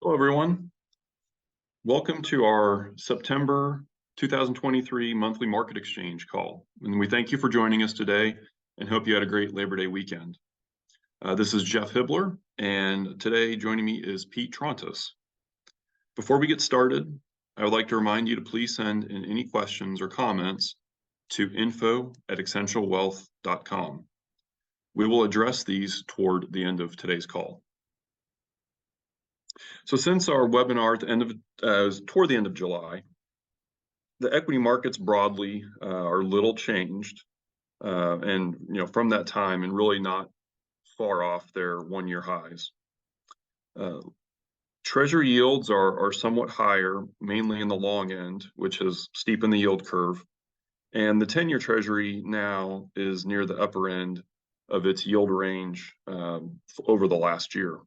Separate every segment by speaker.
Speaker 1: Hello, everyone. Welcome to our September 2023 monthly market exchange call. And we thank you for joining us today and hope you had a great Labor Day weekend. This is Jeff Hibbeler, and today joining me is Pete Trontis. Before we get started, I would like to remind you to please send in any questions or comments to info@essentialwealth.com. We will address these toward the end of today's call. So since our webinar at the end of toward the end of July, the equity markets broadly are little changed, and from that time and really not far off their one-year highs. Treasury yields are somewhat higher, mainly in the long end, which has steepened the yield curve, and the 10-year Treasury now is near the upper end of its yield range over the last year.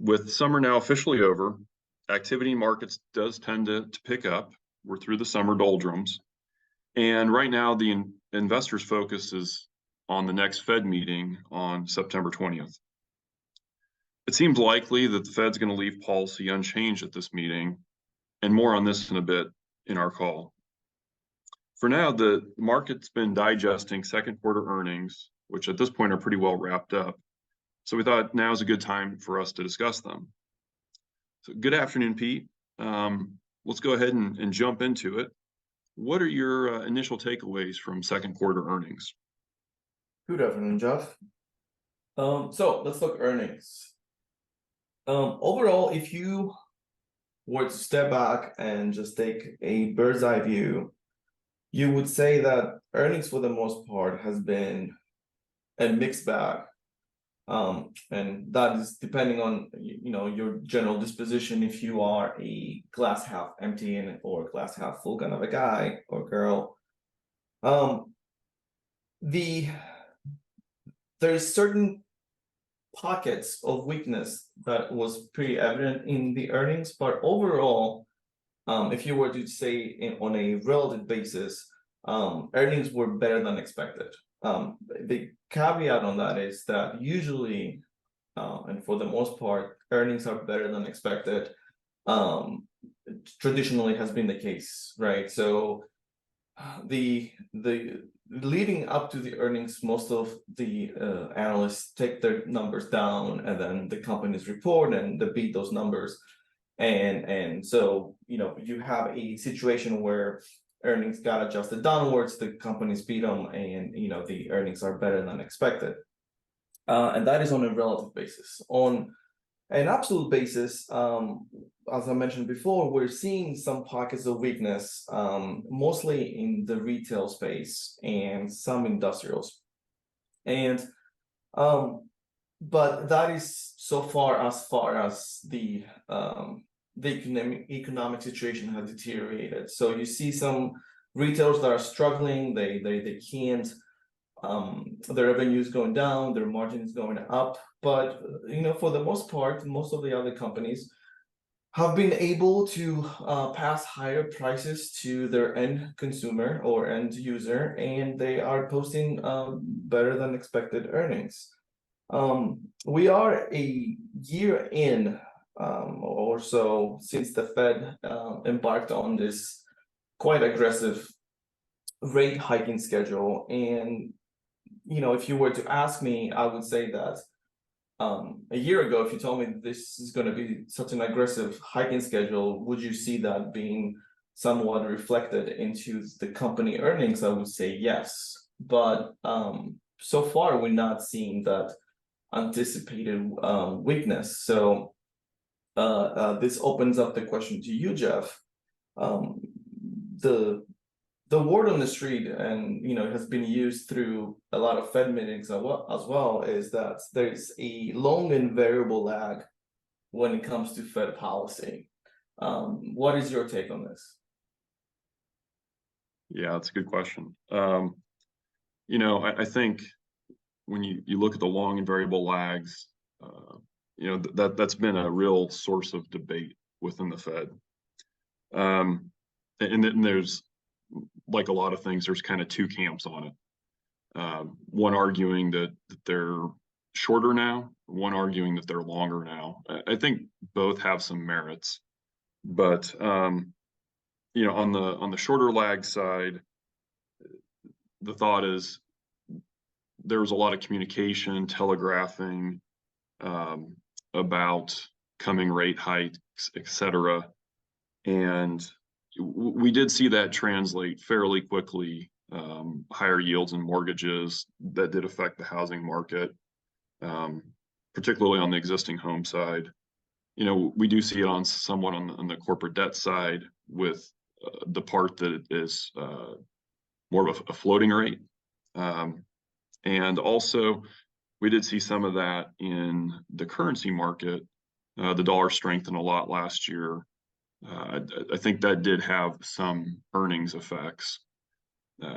Speaker 1: With summer now officially over, activity in markets does tend to pick up. We're through the summer doldrums. And right now, the investors' focus is on the next Fed meeting on September 20th. It seems likely that the Fed's going to leave policy unchanged at this meeting, and more on this in a bit in our call. For now, the market's been digesting second quarter earnings, which at this point are pretty well wrapped up. So we thought now is a good time for us to discuss them. So good afternoon, Pete. Let's go ahead and jump into it. What are your initial takeaways from second quarter earnings?
Speaker 2: Good afternoon, Jeff. So let's look earnings. Overall, if you were to step back and just take a bird's eye view, you would say that earnings for the most part has been a mixed bag. And that is depending on your general disposition. If you are a glass half empty or glass half full kind of a guy or girl, there's certain pockets of weakness that was pretty evident in the earnings, but overall, if you were to say on a relative basis, earnings were better than expected. The caveat on that is that usually, and for the most part, earnings are better than expected. Traditionally has been the case, right? So the leading up to the earnings, most of the analysts take their numbers down, and then the companies report and they beat those numbers, and so you have a situation where earnings got adjusted downwards, the companies beat them, and the earnings are better than expected. And that is on a relative basis. On an absolute basis, as I mentioned before, we're seeing some pockets of weakness, mostly in the retail space and some industrials. And but that is so far as the economic situation has deteriorated. So you see some retailers that are struggling, they can't, their revenue is going down, their margin is going up. But for the most part, most of the other companies have been able to pass higher prices to their end consumer or end user, and they are posting better than expected earnings. We are a year in or so since the Fed embarked on this quite aggressive rate hiking schedule. And if you were to ask me, I would say that a year ago, if you told me this is going to be such an aggressive hiking schedule, would you see that being somewhat reflected into the company earnings? I would say yes. But so far, we're not seeing that anticipated weakness. So this opens up the question to you, Jeff. The word on the street, and it has been used through a lot of Fed meetings as well, is that there's a long and variable lag when it comes to Fed policy. What is your take on this?
Speaker 1: Yeah, that's a good question. I think when you look at the long and variable lags, that's been a real source of debate within the Fed. And then there's, like a lot of things, there's kind of two camps on it. One arguing that they're shorter now, one arguing that they're longer now. I think both have some merits, but on the shorter lag side, the thought is there was a lot of communication, telegraphing about coming rate hikes, et cetera. And we did see that translate fairly quickly, higher yields and mortgages that did affect the housing market, particularly on the existing home side. We do see it on somewhat on the corporate debt side with the part that is more of a floating rate. And also, we did see some of that in the currency market. The dollar strengthened a lot last year. I think that did have some earnings effects.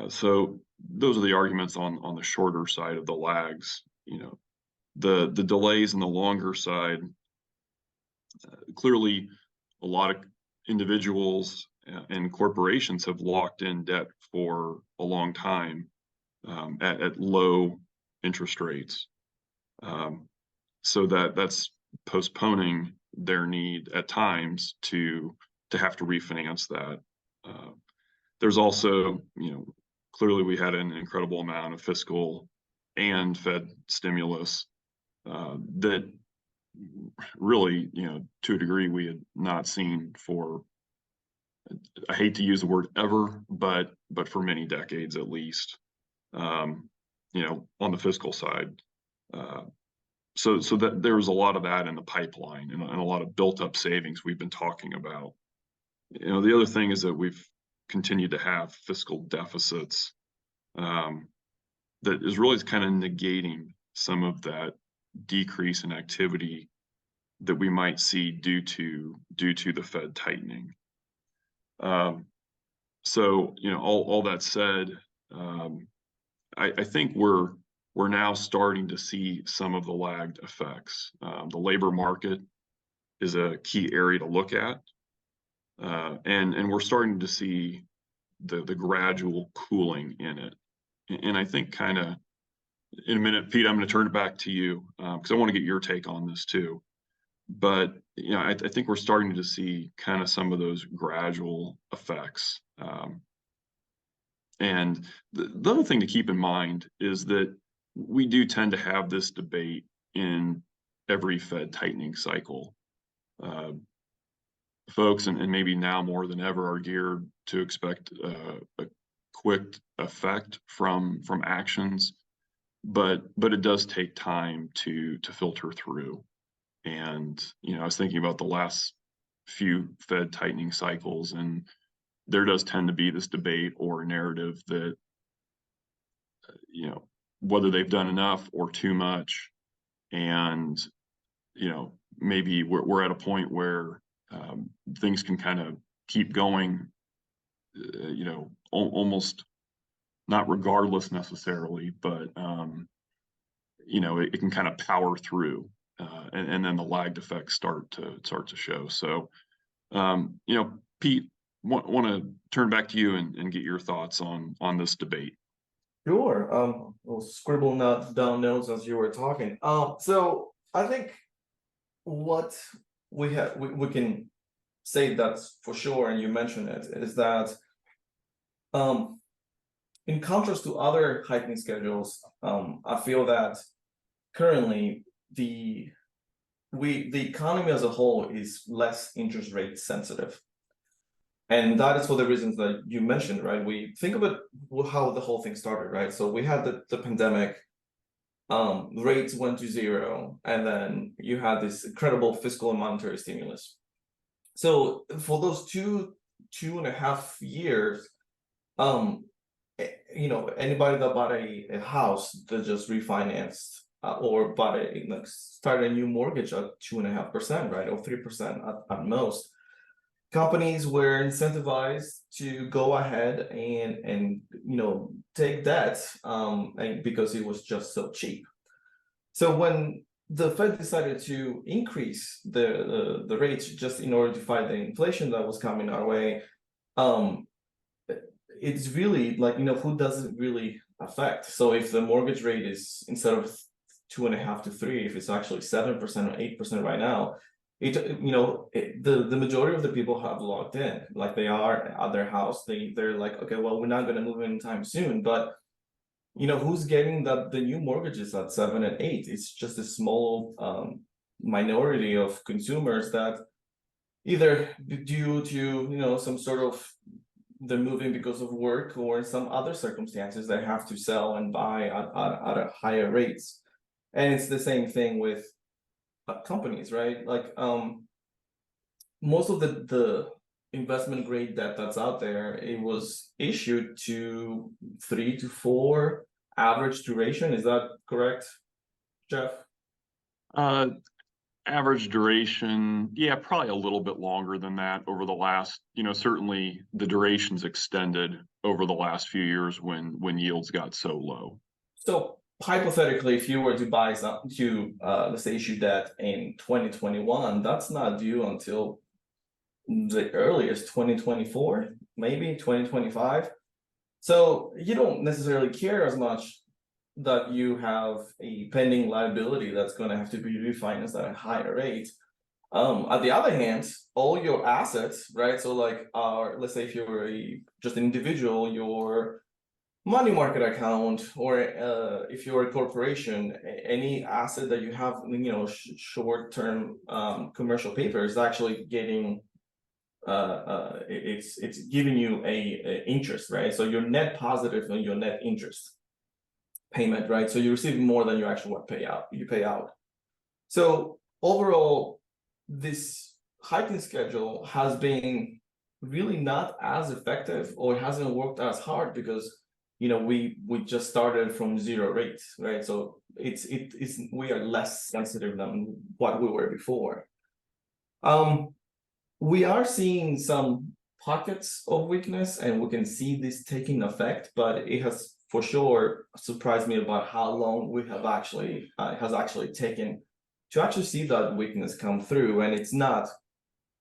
Speaker 1: So those are the arguments on the shorter side of the lags. The delays on the longer side. Clearly, a lot of individuals and corporations have locked in debt for a long time at low interest rates. So that's postponing their need at times to have to refinance that. There's also, clearly we had an incredible amount of fiscal and Fed stimulus that really, to a degree we had not seen for, I hate to use the word ever, but for many decades at least, on the fiscal side. So that there was a lot of that in the pipeline and a lot of built up savings we've been talking about. The other thing is that we've continued to have fiscal deficits that is really kind of negating some of that decrease in activity that we might see due to the Fed tightening. So all that said, I think we're now starting to see some of the lagged effects. The labor market is a key area to look at, and we're starting to see the gradual cooling in it. And I think kind of in a minute, Pete, I'm going to turn it back to you because I want to get your take on this too. But I think we're starting to see kind of some of those gradual effects. And the other thing to keep in mind is that we do tend to have this debate in every Fed tightening cycle. Folks, and maybe now more than ever, are geared to expect a quick effect from actions, but it does take time to filter through. And I was thinking about the last few Fed tightening cycles, and there does tend to be this debate or narrative that whether they've done enough or too much, and maybe we're at a point where things can kind of keep going, almost not regardless necessarily, but it can kind of power through, and then the lagged effects start to show. So, Pete, want to turn back to you and get your thoughts on this debate.
Speaker 2: Sure. I'll scribble down notes as you were talking. So I think what we can say that's for sure, and you mentioned it, is that in contrast to other hiking schedules, I feel that currently the economy as a whole is less interest rate sensitive. And that is for the reasons that you mentioned, right? We think about how the whole thing started, right? So we had the pandemic, rates went to zero, and then you had this incredible fiscal and monetary stimulus. So for those two and a half years, anybody that bought a house that just refinanced or started a new mortgage at 2.5%, right, or 3% at most. Companies were incentivized to go ahead and take debt and because it was just so cheap. So when the Fed decided to increase the rates just in order to fight the inflation that was coming our way, it's really who does it really affect? So if the mortgage rate is, instead of 2.5 to 3, if it's actually 7% or 8% right now, the majority of the people have locked in, like they are at their house. They're like, okay, well, we're not going to move anytime soon, but who's getting the new mortgages at 7 and 8? It's just a small minority of consumers that either due to some sort of they're moving because of work or some other circumstances they have to sell and buy at a higher rates. And it's the same thing with companies, right? Like most of the investment grade debt that's out there, it was issued to 3 to 4 average duration. Is that correct, Jeff?
Speaker 1: Average duration, yeah, probably a little bit longer than that over the last, certainly the duration's extended over the last few years when yields got so low.
Speaker 2: So hypothetically, if you were to buy let's say issue debt in 2021, that's not due until the earliest 2024, maybe 2025. So you don't necessarily care as much that you have a pending liability that's going to have to be refinanced at a higher rate. At the other hand, all your assets, right? So like let's say if you're just an individual, your money market account, or if you're a corporation, any asset that you have, short-term commercial paper is actually getting it's giving you a interest, right? So you're net positive on your net interest payment, right? So you receive more than you actually pay out. So overall, this hiking schedule has been really not as effective, or hasn't worked as hard because we just started from 0 rates, right? So we are less sensitive than what we were before. We are seeing some pockets of weakness, and we can see this taking effect, but it has for sure surprised me about how long we have has actually taken to actually see that weakness come through. And it's not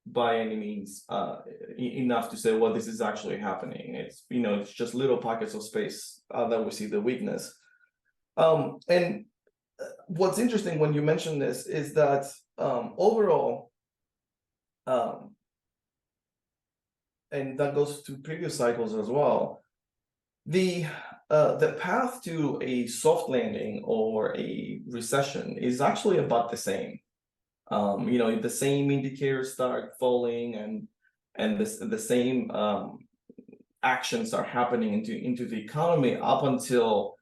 Speaker 2: by any means enough to say, well, this is actually happening. It's just little pockets of space that we see the weakness. And what's interesting when you mention this is that overall, and that goes to previous cycles as well, the path to a soft landing or a recession is actually about the same. The same indicators start falling, and the same actions are happening into the economy up until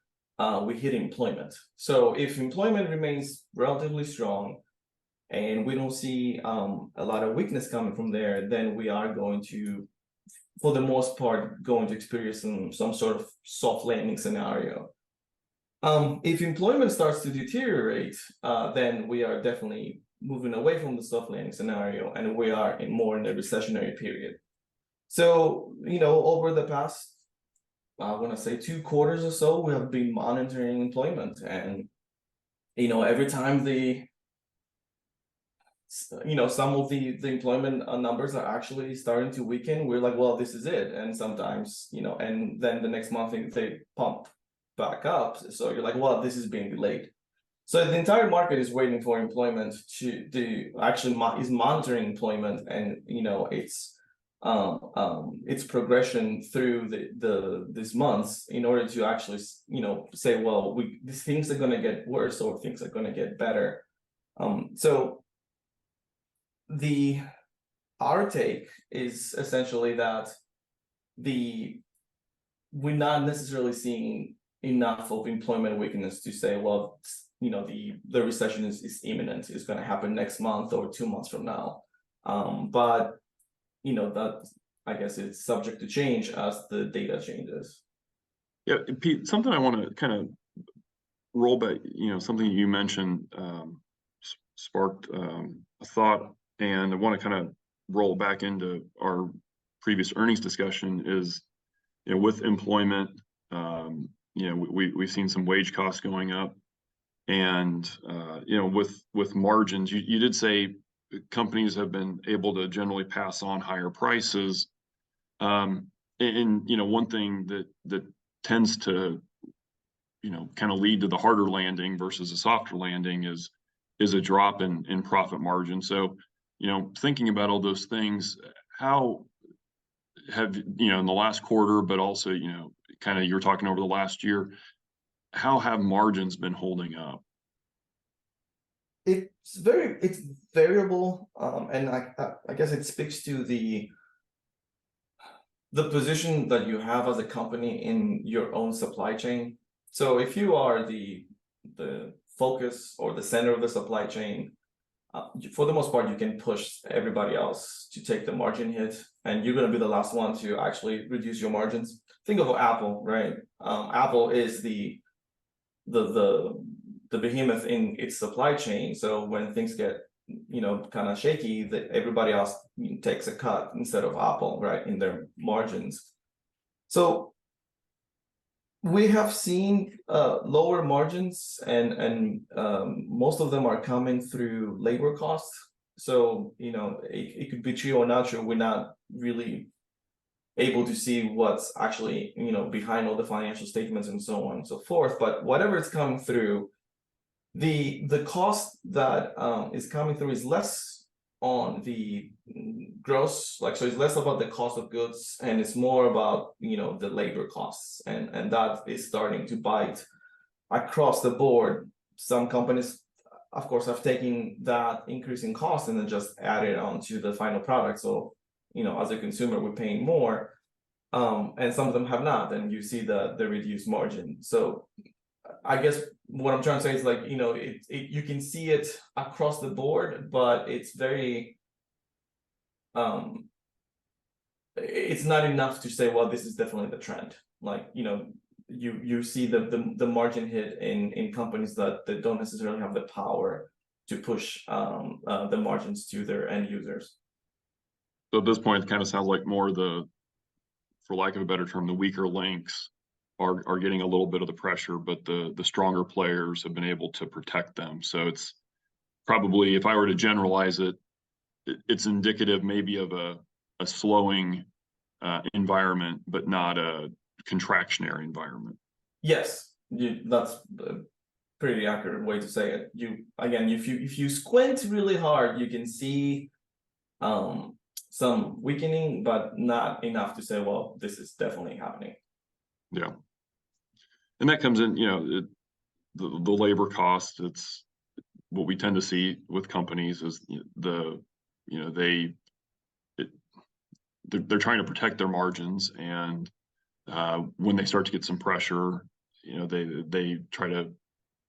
Speaker 2: we hit employment. So if employment remains relatively strong and we don't see a lot of weakness coming from there, then we are going to, for the most part, experience some sort of soft landing scenario. If employment starts to deteriorate, then we are definitely moving away from the soft landing scenario, and we are more in a recessionary period. So, over the past, I want to say 2 quarters or so, we have been monitoring employment, and every time some of the employment numbers are actually starting to weaken, we're like, well, this is it. And sometimes, and then the next month they pump back up. So you're like, well, this is being delayed. So the entire market is waiting for employment to actually is monitoring employment, and its progression through these months in order to actually say, well, these things are going to get worse or things are going to get better. So our take is essentially that we're not necessarily seeing enough of employment weakness to say, well, the recession is imminent. It's going to happen next month or 2 months from now. But that, I guess, it's subject to change as the data changes.
Speaker 1: Yeah, Pete, something I want to kind of roll back, something you mentioned sparked a thought, and I want to kind of roll back into our previous earnings discussion is, with employment, we've seen some wage costs going up, and with margins, you did say companies have been able to generally pass on higher prices. And one thing that tends to kind of lead to the harder landing versus a softer landing is a drop in profit margin. So, thinking about all those things, how have, in the last quarter, but also, kind of you're talking over the last year, how have margins been holding up?
Speaker 2: It's variable, and I guess it speaks to the position that you have as a company in your own supply chain. So if you are the focus or the center of the supply chain, for the most part, you can push everybody else to take the margin hit, and you're going to be the last one to actually reduce your margins. Think of Apple, right? Apple is the behemoth in its supply chain. So when things get kind of shaky, that everybody else takes a cut instead of Apple, right, in their margins. So we have seen lower margins, and most of them are coming through labor costs. So it could be true or not true. We're not really able to see what's actually behind all the financial statements and so on and so forth. But whatever is coming through, the cost that is coming through is less on the gross, so it's less about the cost of goods, and it's more about the labor costs, and that is starting to bite across the board. Some companies, of course, have taken that increase in cost and then just added on to the final product. So as a consumer, we're paying more, and some of them have not, and you see the reduced margin. So I guess what I'm trying to say is, like, you can see it across the board, but it's very it's not enough to say, well, this is definitely the trend. Like, you see the margin hit in companies that don't necessarily have the power to push the margins to their end users.
Speaker 1: So at this point, it kind of sounds like more for lack of a better term, the weaker links are getting a little bit of the pressure, but the stronger players have been able to protect them. So it's probably, if I were to generalize it, it's indicative maybe of a slowing environment, but not a contractionary environment.
Speaker 2: Yes, that's a pretty accurate way to say it. Again, if you squint really hard, you can see some weakening, but not enough to say, well, this is definitely happening.
Speaker 1: Yeah. And that comes in, the labor cost. It's what we tend to see with companies is they're trying to protect their margins, and when they start to get some pressure, they try to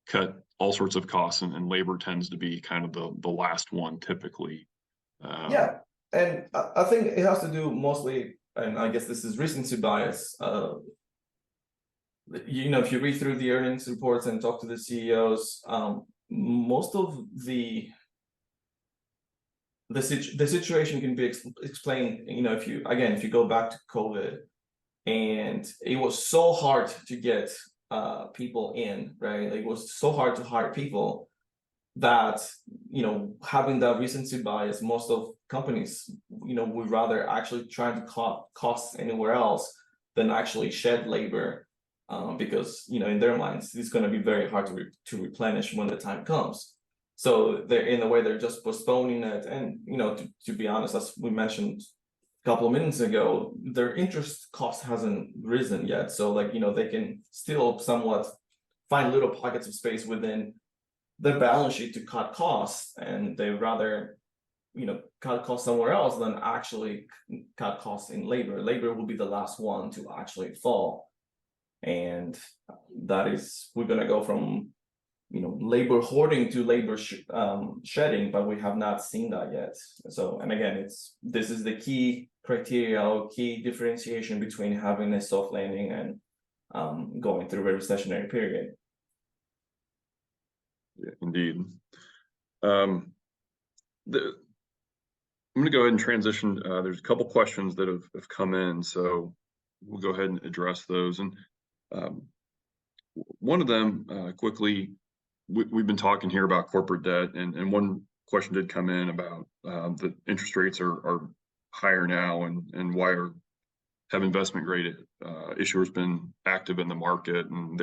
Speaker 1: cut all sorts of costs, and labor tends to be kind of the last one typically.
Speaker 2: Yeah, and I think it has to do mostly, and I guess this is recency bias. If you read through the earnings reports and talk to the CEOs, most of the situation can be explained. If you go back to COVID, and it was so hard to get people in, right? It was so hard to hire people that having that recency bias, most of companies would rather actually try to cut costs anywhere else than actually shed labor, because in their minds it's going to be very hard to replenish when the time comes. So they're, in a way, they're just postponing it. And to be honest, as we mentioned a couple of minutes ago, their interest cost hasn't risen yet, so they can still somewhat find little pockets of space within their balance sheet to cut costs, and they rather cut costs somewhere else than actually cut costs in labor. Labor will be the last one to actually fall, and that is, we're going to go from labor hoarding to labor shedding, but we have not seen that yet. So, and again, this is the key criteria or key differentiation between having a soft landing and going through a recessionary period.
Speaker 1: Yeah, indeed. I'm going to go ahead and transition. There's a couple questions that have come in, so we'll go ahead and address those. And one of them, quickly, we've been talking here about corporate debt, and one question did come in about the interest rates are higher now, and why have investment grade issuers been active in the market, and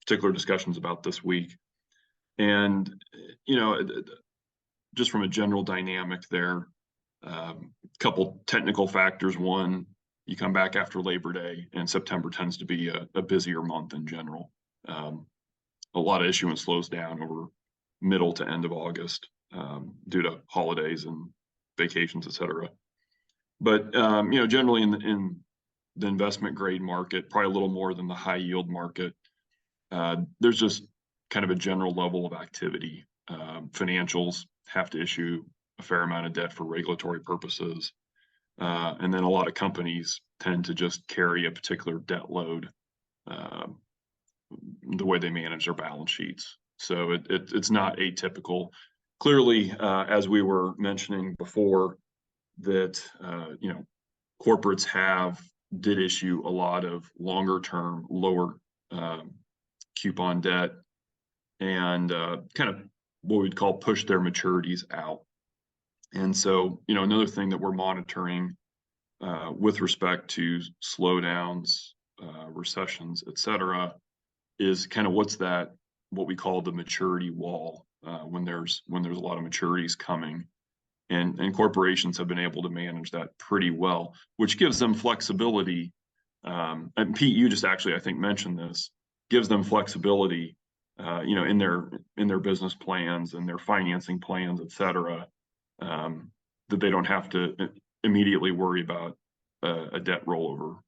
Speaker 1: particular discussions about this week. And, just from a general dynamic there, a couple technical factors. One, you come back after Labor Day, and September tends to be a busier month in general. A lot of issuance slows down over middle to end of August due to holidays and vacations, et cetera. But generally in the investment grade market, probably a little more than the high yield market, there's just kind of a general level of activity. Financials have to issue a fair amount of debt for regulatory purposes. And then a lot of companies tend to just carry a particular debt load the way they manage their balance sheets. So it's not atypical. Clearly, as we were mentioning before, that corporates did issue a lot of longer term, lower coupon debt, and kind of what we'd call push their maturities out. And so, another thing that we're monitoring with respect to slowdowns, recessions, et cetera, is kind of what we call the maturity wall, when there's a lot of maturities coming. And corporations have been able to manage that pretty well, which gives them flexibility. And Pete, you just actually, I think, mentioned this, gives them flexibility, in their business plans and their financing plans, et cetera, that they don't have to immediately worry about a debt rollover.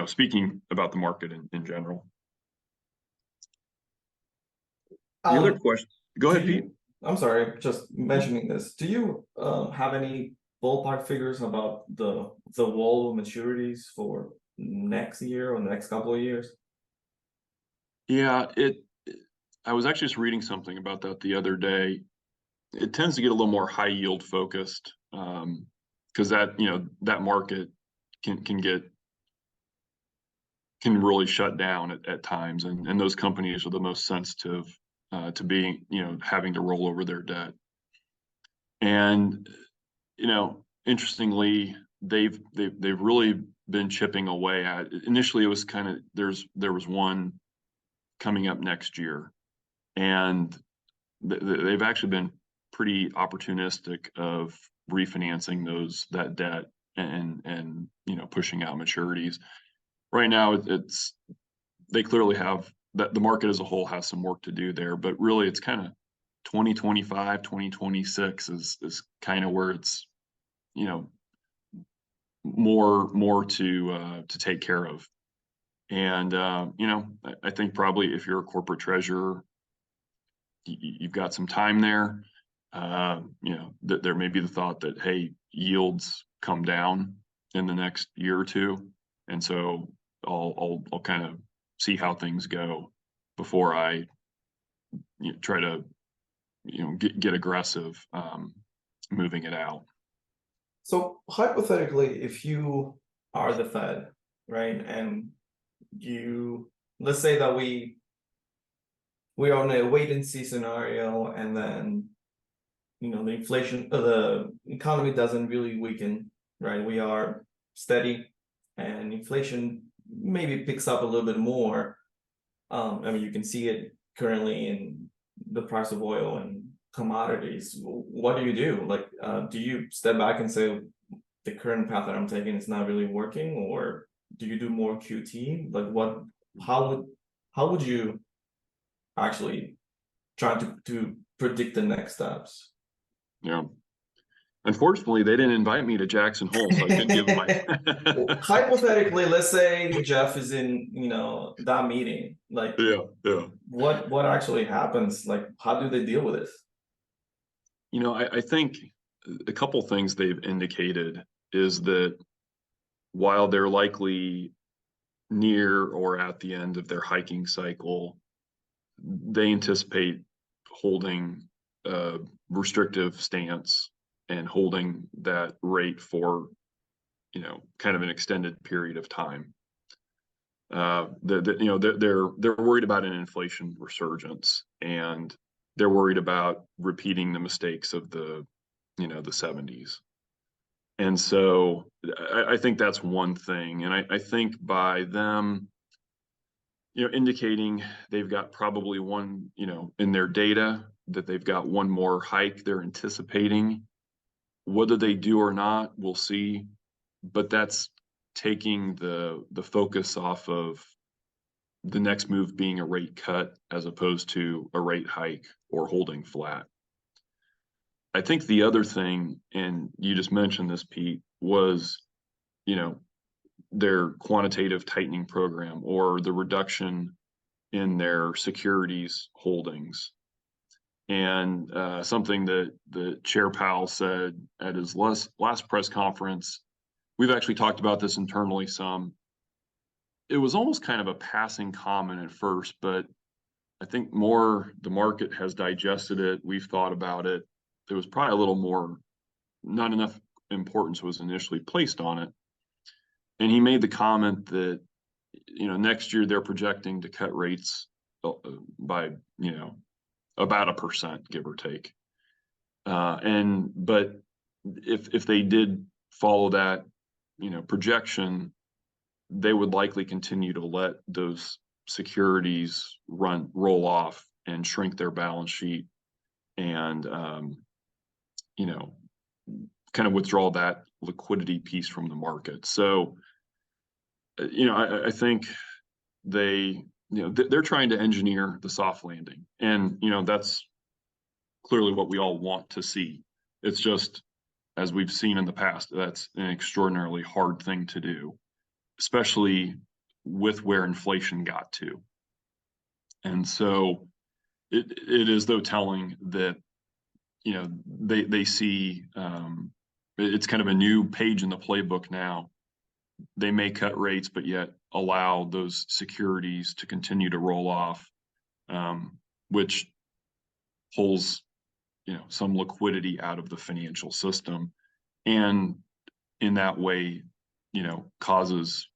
Speaker 1: Speaking about the market in general. The other question, go ahead, Pete.
Speaker 2: I'm sorry, just mentioning this. Do you have any ballpark figures about the wall of maturities for next year or the next couple of years?
Speaker 1: Yeah, I was actually just reading something about that the other day. It tends to get a little more high yield focused, because that market can really shut down at times, and those companies are the most sensitive to being, having to roll over their debt. And, interestingly, they've really been chipping away at it. Initially, it was kind of, there was one coming up next year, and they've actually been pretty opportunistic of refinancing that debt and pushing out maturities. Right now, they clearly have that the market as a whole has some work to do there, but really it's kind of 2025, 2026 is kind of where it's, more to take care of. And, I think probably if you're a corporate treasurer, you've got some time there. There may be the thought that, hey, yields come down in the next year or two. And so I'll kind of see how things go before I try to get aggressive moving it out.
Speaker 2: So hypothetically, if you are the Fed, right, and let's say that we're on a wait and see scenario, and then the economy doesn't really weaken, right? We are steady, and inflation maybe picks up a little bit more. You can see it currently in the price of oil and commodities. What do you do? Like, do you step back and say the current path that I'm taking is not really working, or do you do more QT? Like, how would you actually try to predict the next steps?
Speaker 1: Yeah. Unfortunately, they didn't invite me to Jackson Hole, so I couldn't give my.
Speaker 2: Hypothetically, let's say Jeff is in, that meeting. Like,
Speaker 1: yeah.
Speaker 2: What actually happens? Like, how do they deal with this?
Speaker 1: I think a couple things they've indicated is that while they're likely near or at the end of their hiking cycle, they anticipate holding a restrictive stance and holding that rate for, kind of an extended period of time. They're worried about an inflation resurgence, and they're worried about repeating the mistakes of the 70s. And so I think that's one thing. And I think by them indicating they've got probably one, in their data that they've got one more hike they're anticipating. Whether they do or not, we'll see. But that's taking the focus off of the next move being a rate cut as opposed to a rate hike or holding flat. I think the other thing, and you just mentioned this, Pete, was, their quantitative tightening program or the reduction in their securities holdings. And something that the Chair Powell said at his last press conference, we've actually talked about this internally some. It was almost kind of a passing comment at first, but I think the market has digested it. We've thought about it. There was probably a little more, not enough importance was initially placed on it. And he made the comment that, next year they're projecting to cut rates by, about 1%, give or take. But if they did follow that, projection, they would likely continue to let those securities roll off and shrink their balance sheet and, kind of withdraw that liquidity piece from the market. So, I think they're trying to engineer the soft landing, and that's clearly what we all want to see. It's just, as we've seen in the past, that's an extraordinarily hard thing to do, especially with where inflation got to. And so it is, though, telling that they see it's kind of a new page in the playbook now. They may cut rates, but yet allow those securities to continue to roll off, which pulls some liquidity out of the financial system, and in that way, causes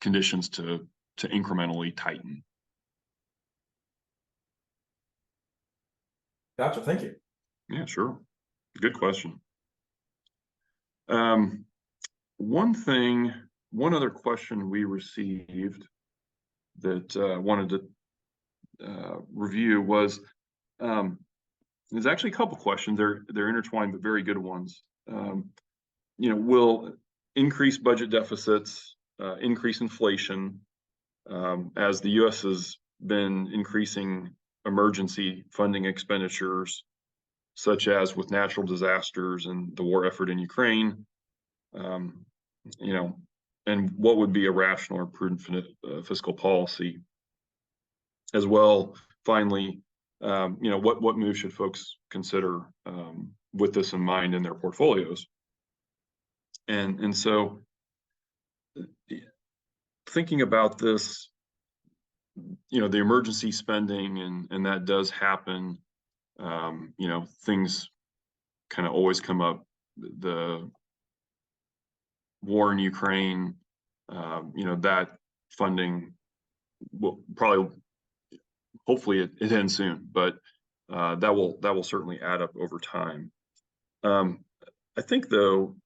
Speaker 1: conditions to incrementally tighten.
Speaker 2: Gotcha. Thank you.
Speaker 1: Yeah, sure. Good question. One other question we received that wanted to review was, there's actually a couple questions. They're intertwined, but very good ones. Will increased budget deficits increase inflation as the U.S. has been increasing emergency funding expenditures, such as with natural disasters and the war effort in Ukraine? And what would be a rational or prudent fiscal policy? As well, finally, what moves should folks consider with this in mind in their portfolios? And so, thinking about this, the emergency spending, and that does happen. Things kind of always come up. The war in Ukraine, that funding will probably, hopefully it ends soon, but that will certainly add up over time. I think, though,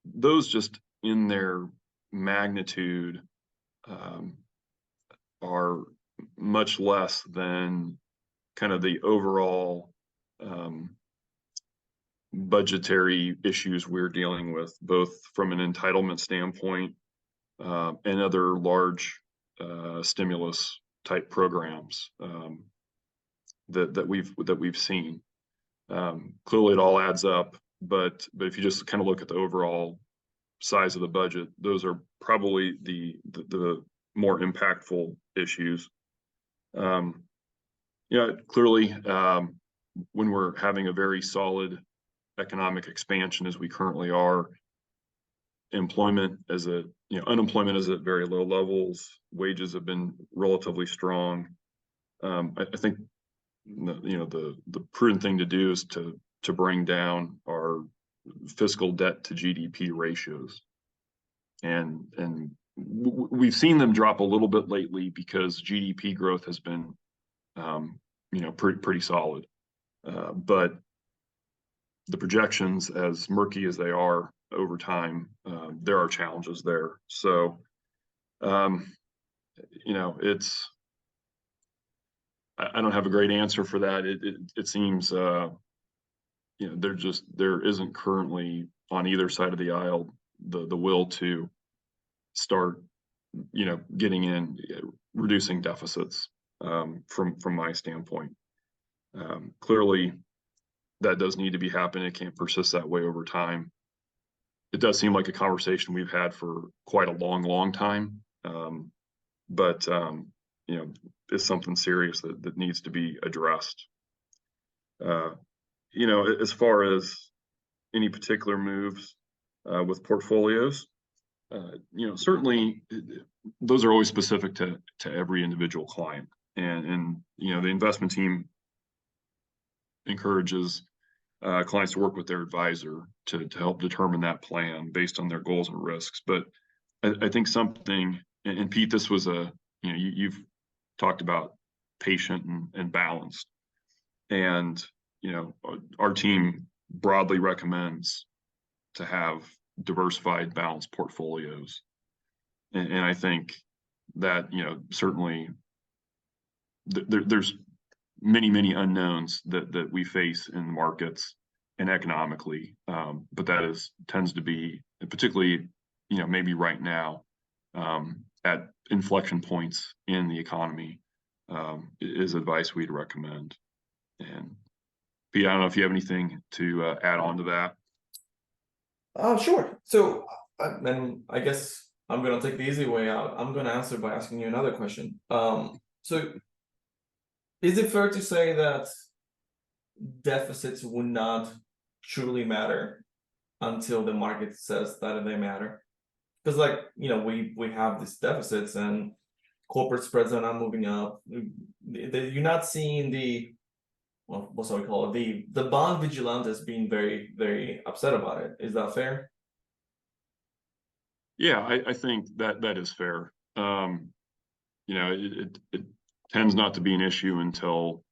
Speaker 1: those just in their magnitude are much less than kind of the overall budgetary issues we're dealing with, both from an entitlement standpoint and other large stimulus type programs that we've seen. Clearly, it all adds up, but if you just kind of look at the overall size of the budget, those are probably the more impactful issues. Clearly, when we're having a very solid economic expansion as we currently are, unemployment is at very low levels. Wages have been relatively strong. I think the prudent thing to do is to bring down our fiscal debt to GDP ratios, and we've seen them drop a little bit lately because GDP growth has been pretty solid, but the projections, as murky as they are over time, there are challenges there. So it's, I don't have a great answer for that. It seems, there isn't currently on either side of the aisle the will to start, getting in, reducing deficits, from my standpoint. Clearly, that does need to be happening. It can't persist that way over time. It does seem like a conversation we've had for quite a long time, but it's something serious that needs to be addressed. Uh, as far as any particular moves with portfolios, certainly those are always specific to every individual client, and the investment team encourages clients to work with their advisor to help determine that plan based on their goals and risks. But I think something, and Pete, this was you've talked about patient and balanced, and our team broadly recommends to have diversified, balanced portfolios, and I think that certainly there's many unknowns that we face in the markets and economically, but that tends to be, particularly maybe right now, at inflection points in the economy, is advice we'd recommend. And Pete, I don't know if you have anything to add on to that.
Speaker 2: Sure. So, and I guess I'm gonna take the easy way out. I'm gonna answer by asking you another question. So is it fair to say that deficits would not truly matter until the market says that they matter? Because, like, we have these deficits and corporate spreads are not moving up. You're not seeing what's what we call it, the bond vigilantes being very, very upset about it. Is that fair?
Speaker 1: Yeah, I think that is fair. It tends not to be an issue until,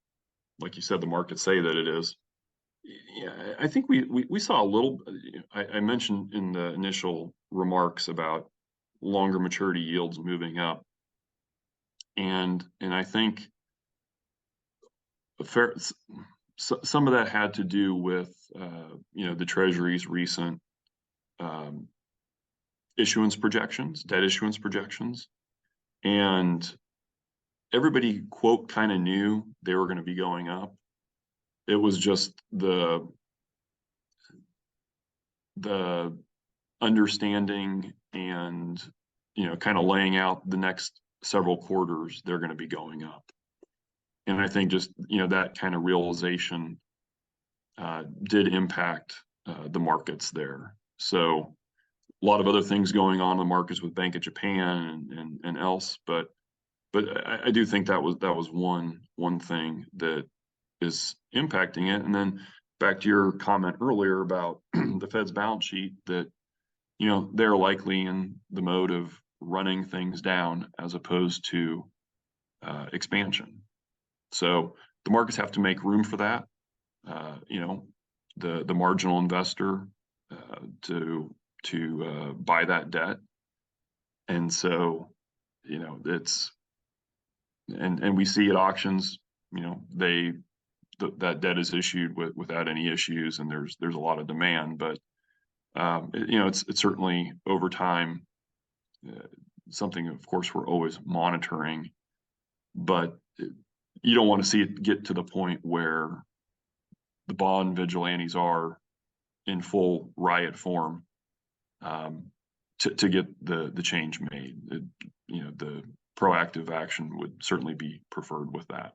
Speaker 1: like you said, the markets say that it is. Yeah, I think we saw a little. I mentioned in the initial remarks about longer maturity yields moving up, and I think some of that had to do with the Treasury's recent debt issuance projections, and everybody, quote, kind of knew they were going to be going up. It was just the understanding and kind of laying out the next several quarters they're going to be going up. And I think just that kind of realization did impact the markets there. So a lot of other things going on in the markets with Bank of Japan and else, but I do think that was one thing that is impacting it. And then back to your comment earlier about the Fed's balance sheet, that they're likely in the mode of running things down as opposed to expansion. So the markets have to make room for that. The marginal investor to buy that debt, and so it's and we see at auctions, that debt is issued without any issues, and there's a lot of demand, but it's certainly over time something, of course, we're always monitoring, but you don't want to see it get to the point where the bond vigilantes are in full riot form to get the change made. The proactive action would certainly be preferred with that.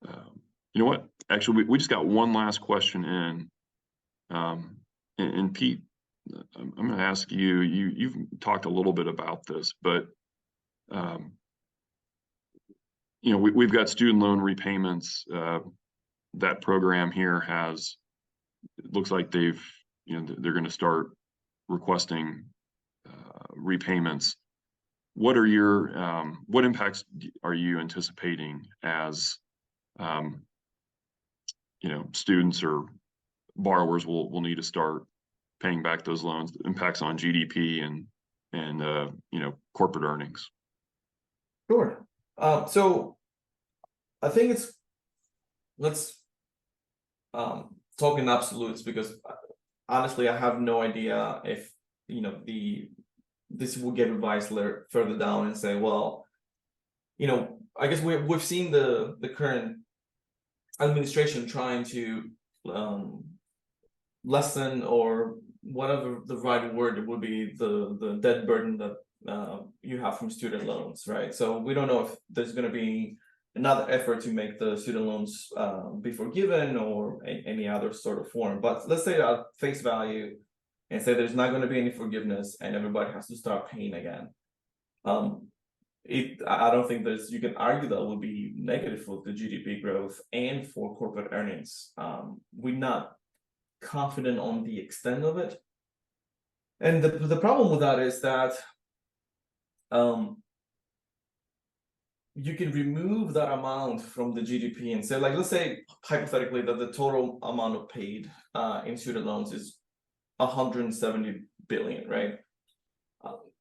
Speaker 1: You know what? Actually, we just got one last question in. And Pete, I'm going to ask you, you've talked a little bit about this, but we've got student loan repayments. That program here it looks like they're going to start requesting repayments. What impacts are you anticipating as students or borrowers will need to start paying back those loans, impacts on GDP and corporate earnings.
Speaker 2: Sure. So I think let's talk in absolutes, because honestly, I have no idea if this will get revised further down and say, well, I guess we've seen the current administration trying to lessen, or whatever the right word would be, the debt burden that you have from student loans, right? So we don't know if there's going to be another effort to make the student loans be forgiven, or any other sort of form. But let's say at face value and say there's not going to be any forgiveness and everybody has to start paying again. I don't think you can argue that would be negative for the GDP growth and for corporate earnings. We're not confident on the extent of it. And the problem with that is that you can remove that amount from the GDP and say, like, let's say hypothetically that the total amount of paid in student loans is 170 billion, right?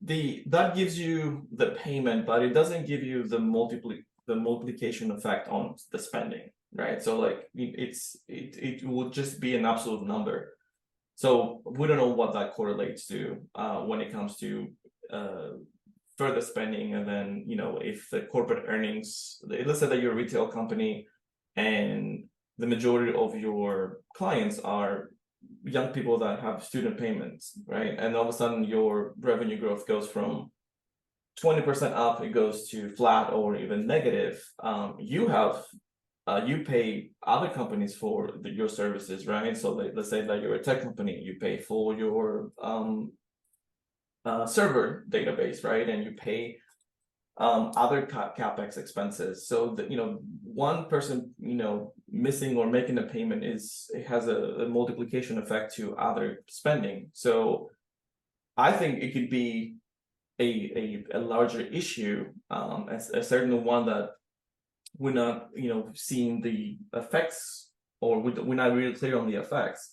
Speaker 2: That gives you the payment, but it doesn't give you the multiplication effect on the spending, right? So like it would just be an absolute number. So we don't know what that correlates to when it comes to further spending. And then if the corporate earnings, let's say that you're a retail company and the majority of your clients are young people that have student payments, right? And all of a sudden your revenue growth goes from 20% up, it goes to flat or even negative. You pay other companies for your services, right? So let's say that you're a tech company, you pay for your server database, right? And you pay other capex expenses. So that one person missing or making a payment it has a multiplication effect to other spending. So I think it could be a larger issue, a certain one that we're not seeing the effects, or we're not really clear on the effects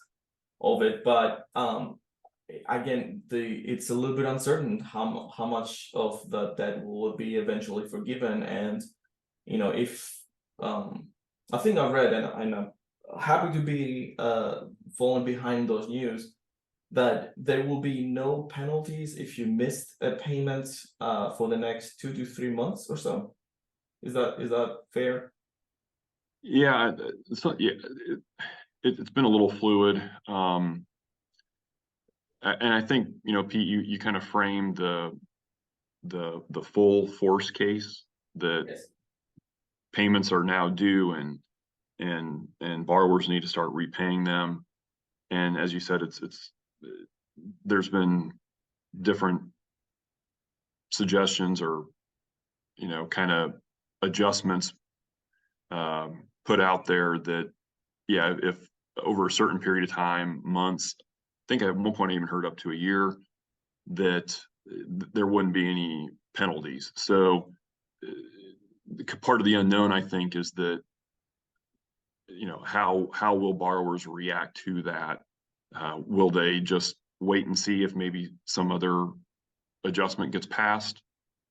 Speaker 2: of it. But again, it's a little bit uncertain how much of the debt will be eventually forgiven. And if I think I read, and I'm happy to be falling behind those news, that there will be no penalties if you missed a payment for the next 2 to 3 months or so. Is that fair?
Speaker 1: Yeah, it's been a little fluid. And I think, Pete, you kind of framed the full force case that
Speaker 2: Yes.
Speaker 1: payments are now due, and borrowers need to start repaying them. And as you said, there's been different suggestions, or kind of adjustments put out there that, yeah, if over a certain period of time, months, I think at one point I even heard up to a year, that there wouldn't be any penalties. So part of the unknown, I think, is that how will borrowers react to that? Will they just wait and see if maybe some other adjustment gets passed,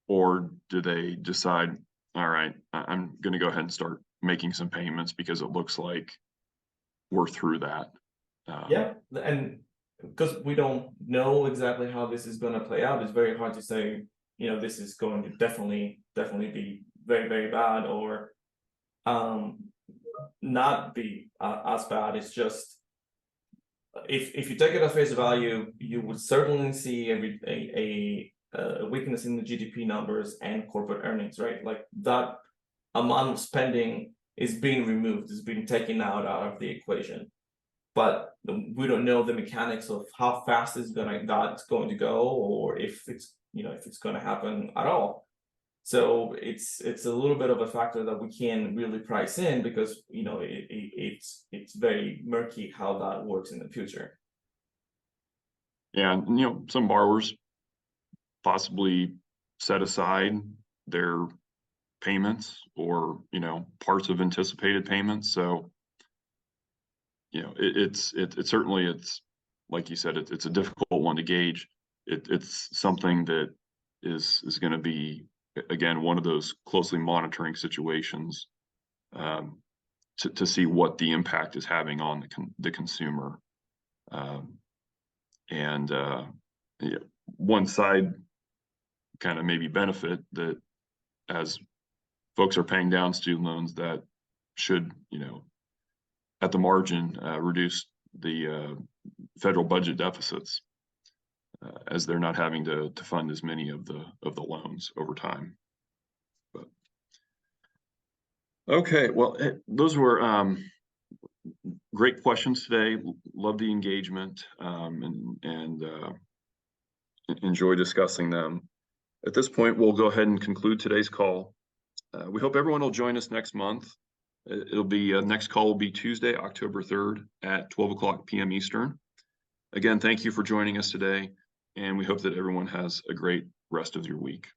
Speaker 1: or do they decide, all right, I'm going to go ahead and start making some payments because it looks like we're through that?
Speaker 2: Yeah, and because we don't know exactly how this is going to play out, it's very hard to say, this is going to definitely be very, very bad, or not be as bad. It's just, if you take it at face value, you would certainly see a weakness in the GDP numbers and corporate earnings, right? Like that amount of spending is being removed, is being taken out of the equation. But we don't know the mechanics of how fast that's going to go, or if it's going to happen at all. So it's a little bit of a factor that we can't really price in, because it's very murky how that works in the future.
Speaker 1: Yeah, and, some borrowers possibly set aside their payments, or parts of anticipated payments. So it's certainly, it's like you said, it's a difficult one to gauge. it's something that is going to be, again, one of those closely monitoring situations, to see what the impact is having on the consumer. And yeah, one side kind of maybe benefit that as folks are paying down student loans, that should, at the margin, reduce the federal budget deficits, as they're not having to fund as many of the loans over time. But okay, well, those were great questions today. Love the engagement, and enjoy discussing them. At this point, we'll go ahead and conclude today's call. We hope everyone will join us next month. It'll be next call will be Tuesday, October 3rd at 12 p.m. Eastern. Again, thank you for joining us today, and we hope that everyone has a great rest of your week.